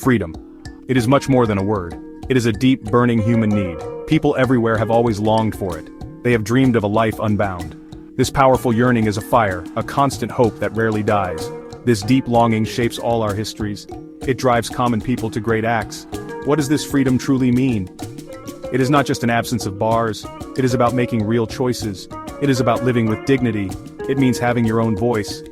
Freedom. It is much more than a word. It is a deep, burning human need. People everywhere have always longed for it. They have dreamed of a life unbound. This powerful yearning is a fire, a constant hope that rarely dies. This deep longing shapes all our histories. It drives common people to great acts. What does this freedom truly mean? It is not just an absence of bars. It is about making real choices. It is about living with dignity. It means having your own voice.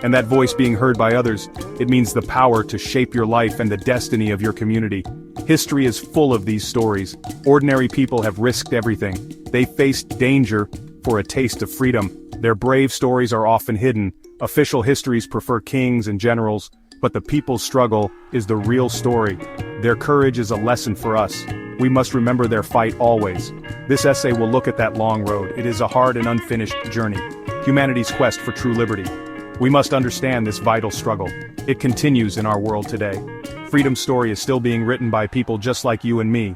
And that voice being heard by others. It means the power to shape your life and the destiny of your community. History is full of these stories. Ordinary people have risked everything. They faced danger for a taste of freedom. Their brave stories are often hidden. Official histories prefer kings and generals, but the people's struggle is the real story. Their courage is a lesson for us. We must remember their fight always. This essay will look at that long road. It is a hard and unfinished journey. Humanity's quest for true liberty. We must understand this vital struggle. It continues in our world today. Freedom's story is still being written by people just like you and me.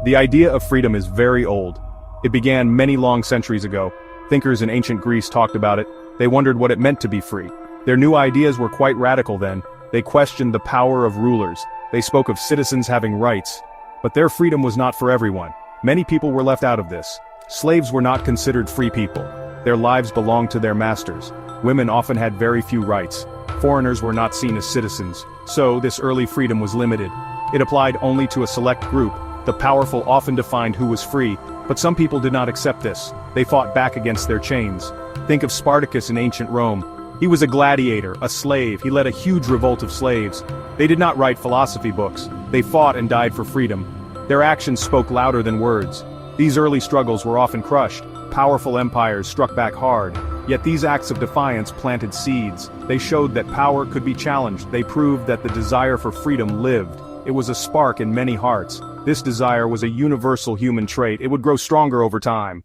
The idea of freedom is very old. It began many long centuries ago. Thinkers in ancient Greece talked about it. They wondered what it meant to be free. Their new ideas were quite radical then. They questioned the power of rulers. They spoke of citizens having rights. But their freedom was not for everyone. Many people were left out of this. Slaves were not considered free people. Their lives belonged to their masters. Women often had very few rights. Foreigners were not seen as citizens. So, this early freedom was limited. It applied only to a select group. The powerful often defined who was free, but some people did not accept this. They fought back against their chains. Think of Spartacus in ancient Rome. He was a gladiator, a slave. He led a huge revolt of slaves. They did not write philosophy books. They fought and died for freedom. Their actions spoke louder than words. These early struggles were often crushed. Powerful empires struck back hard. Yet these acts of defiance planted seeds. They showed that power could be challenged. They proved that the desire for freedom lived. It was a spark in many hearts. This desire was a universal human trait. It would grow stronger over time.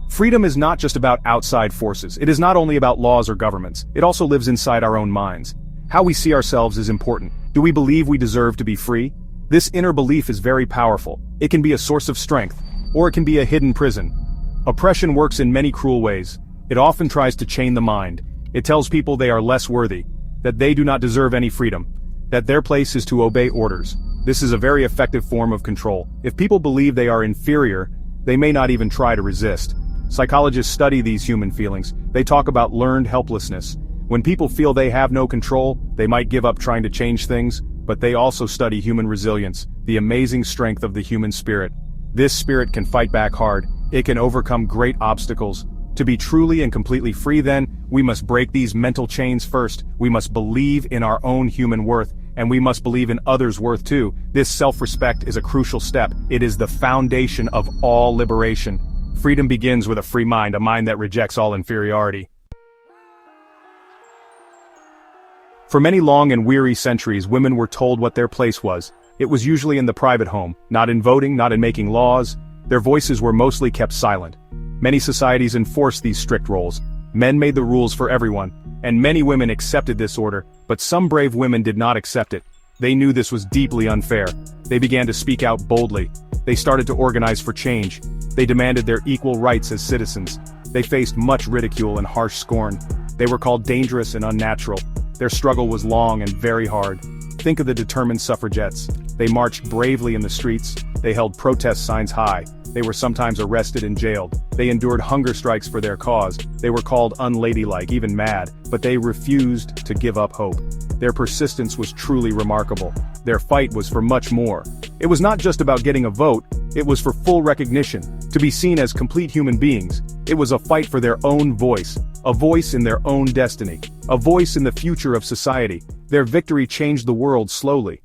Freedom is not just about outside forces. It is not only about laws or governments. It also lives inside our own minds. How we see ourselves is important. Do we believe we deserve to be free? This inner belief is very powerful. It can be a source of strength, or it can be a hidden prison. Oppression works in many cruel ways. It often tries to chain the mind. It tells people they are less worthy, that they do not deserve any freedom, that their place is to obey orders. This is a very effective form of control. If people believe they are inferior, they may not even try to resist. Psychologists study these human feelings. They talk about learned helplessness. When people feel they have no control, they might give up trying to change things, but they also study human resilience, the amazing strength of the human spirit. This spirit can fight back hard. It can overcome great obstacles. To be truly and completely free then, we must break these mental chains first. We must believe in our own human worth, and we must believe in others' worth too. This self-respect is a crucial step. It is the foundation of all liberation. Freedom begins with a free mind, a mind that rejects all inferiority. For many long and weary centuries, women were told what their place was. It was usually in the private home, not in voting, not in making laws. Their voices were mostly kept silent. Many societies enforced these strict roles. Men made the rules for everyone, and many women accepted this order, but some brave women did not accept it. They knew this was deeply unfair. They began to speak out boldly. They started to organize for change. They demanded their equal rights as citizens. They faced much ridicule and harsh scorn. They were called dangerous and unnatural. Their struggle was long and very hard. Think of the determined suffragettes. They marched bravely in the streets. They held protest signs high. They were sometimes arrested and jailed. They endured hunger strikes for their cause. They were called unladylike, even mad, but they refused to give up hope. Their persistence was truly remarkable. Their fight was for much more. It was not just about getting a vote, it was for full recognition, to be seen as complete human beings. It was a fight for their own voice, a voice in their own destiny, a voice in the future of society. Their victory changed the world slowly.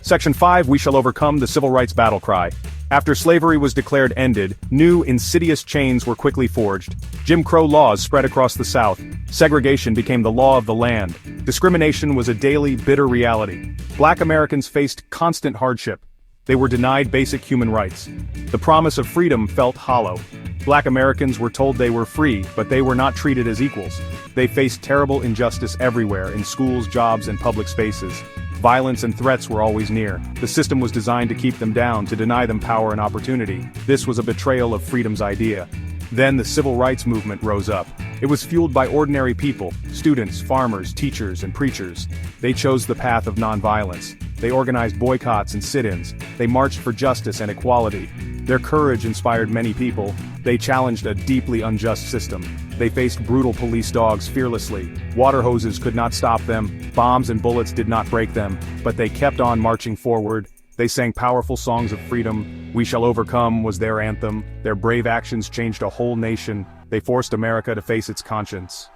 Section 5, We Shall Overcome the Civil Rights Battle Cry. After slavery was declared ended, new, insidious chains were quickly forged. Jim Crow laws spread across the South. Segregation became the law of the land. Discrimination was a daily, bitter reality. Black Americans faced constant hardship. They were denied basic human rights. The promise of freedom felt hollow. Black Americans were told they were free, but they were not treated as equals. They faced terrible injustice everywhere, in schools, jobs, and public spaces. Violence and threats were always near. The system was designed to keep them down, to deny them power and opportunity. This was a betrayal of freedom's idea. Then the civil rights movement rose up. It was fueled by ordinary people, students, farmers, teachers, and preachers. They chose the path of nonviolence. They organized boycotts and sit-ins. They marched for justice and equality. Their courage inspired many people. They challenged a deeply unjust system. They faced brutal police dogs fearlessly. Water hoses could not stop them. Bombs and bullets did not break them. But they kept on marching forward. They sang powerful songs of freedom. "We Shall Overcome" was their anthem. Their brave actions changed a whole nation. They forced America to face its conscience.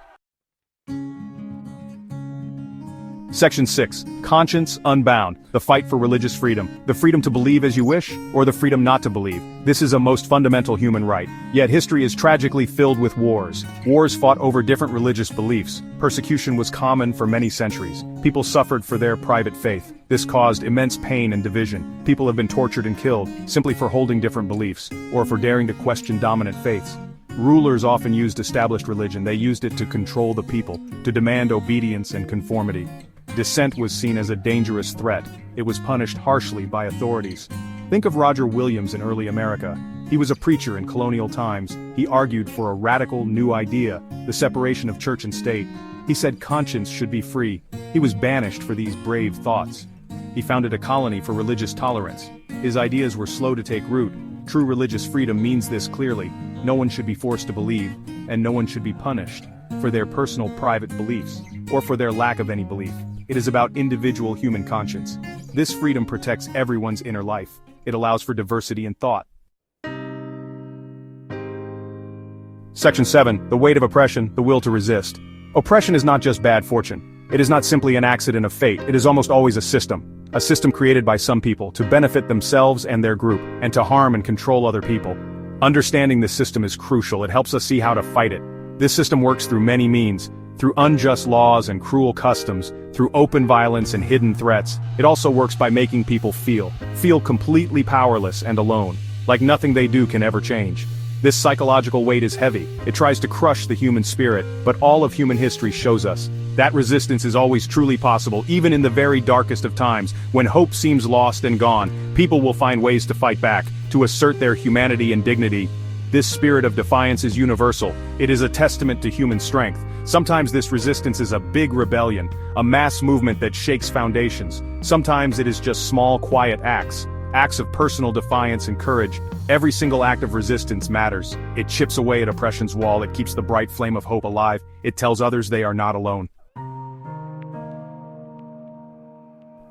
Section 6. Conscience Unbound. The fight for religious freedom. The freedom to believe as you wish, or the freedom not to believe. This is a most fundamental human right. Yet history is tragically filled with wars. Wars fought over different religious beliefs. Persecution was common for many centuries. People suffered for their private faith. This caused immense pain and division. People have been tortured and killed, simply for holding different beliefs, or for daring to question dominant faiths. Rulers often used established religion. They used it to control the people, to demand obedience and conformity. Dissent was seen as a dangerous threat. It was punished harshly by authorities. Think of Roger Williams in early America. He was a preacher in colonial times. He argued for a radical new idea, the separation of church and state. He said conscience should be free. He was banished for these brave thoughts. He founded a colony for religious tolerance. His ideas were slow to take root. True religious freedom means this clearly. No one should be forced to believe, and no one should be punished for their personal private beliefs, or for their lack of any belief. It is about individual human conscience. This freedom protects everyone's inner life. It allows for diversity in thought. Section 7. The weight of oppression, the will to resist. Oppression is not just bad fortune. It is not simply an accident of fate. It is almost always a system created by some people to benefit themselves and their group, and to harm and control other people. Understanding this system is crucial. It helps us see how to fight it. This system works through many means. Through unjust laws and cruel customs, through open violence and hidden threats. It also works by making people feel completely powerless and alone, like nothing they do can ever change. This psychological weight is heavy. It tries to crush the human spirit, but all of human history shows us that resistance is always truly possible. Even in the very darkest of times, when hope seems lost and gone, people will find ways to fight back, to assert their humanity and dignity. This spirit of defiance is universal. It is a testament to human strength. Sometimes this resistance is a big rebellion, a mass movement that shakes foundations. Sometimes it is just small, quiet acts of personal defiance and courage. Every single act of resistance matters. It chips away at oppression's wall. It keeps the bright flame of hope alive. It tells others they are not alone.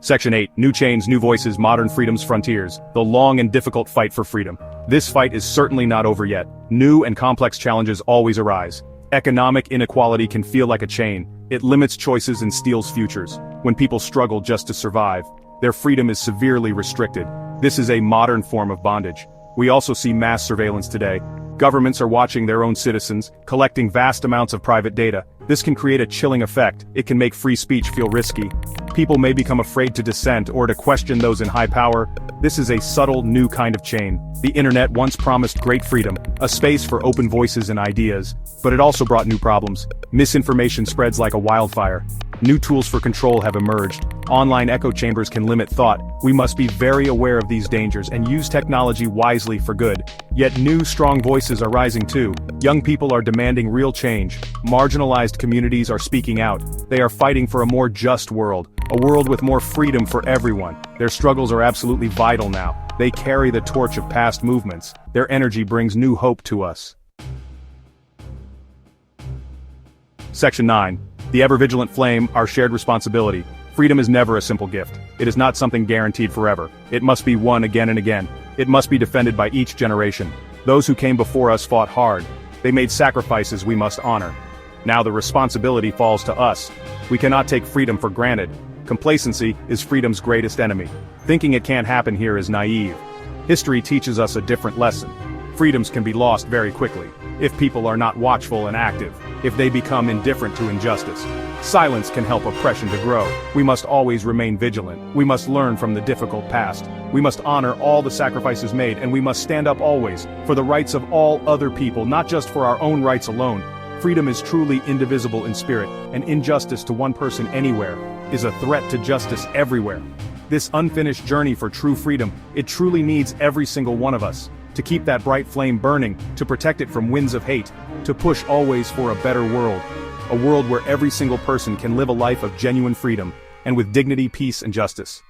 Section 8. New chains, new voices, modern freedom's frontiers. The long and difficult fight for freedom. This fight is certainly not over yet. New and complex challenges always arise. Economic inequality can feel like a chain. It limits choices and steals futures. When people struggle just to survive, their freedom is severely restricted. This is a modern form of bondage. We also see mass surveillance today. Governments are watching their own citizens, collecting vast amounts of private data. This can create a chilling effect. It can make free speech feel risky. People may become afraid to dissent or to question those in high power. This is a subtle, new kind of chain. The internet once promised great freedom, a space for open voices and ideas, but it also brought new problems. Misinformation spreads like a wildfire. New tools for control have emerged. Online echo chambers can limit thought. We must be very aware of these dangers and use technology wisely for good. Yet new, strong voices are rising too. Young people are demanding real change. Marginalized communities are speaking out. They are fighting for a more just world, a world with more freedom for everyone. Their struggles are absolutely vital now. They carry the torch of past movements. Their energy brings new hope to us. Section 9. The ever-vigilant flame, our shared responsibility. Freedom is never a simple gift. It is not something guaranteed forever. It must be won again and again. It must be defended by each generation. Those who came before us fought hard. They made sacrifices we must honor. Now the responsibility falls to us. We cannot take freedom for granted. Complacency is freedom's greatest enemy. Thinking it can't happen here is naive. History teaches us a different lesson. Freedoms can be lost very quickly, if people are not watchful and active, if they become indifferent to injustice. Silence can help oppression to grow. We must always remain vigilant. We must learn from the difficult past. We must honor all the sacrifices made, and we must stand up always for the rights of all other people, not just for our own rights alone. Freedom is truly indivisible in spirit, and injustice to one person anywhere is a threat to justice everywhere. This unfinished journey for true freedom, it truly needs every single one of us. to keep that bright flame burning, to protect it from winds of hate, to push always for a better world. A world where every single person can live a life of genuine freedom, and with dignity, peace, and justice.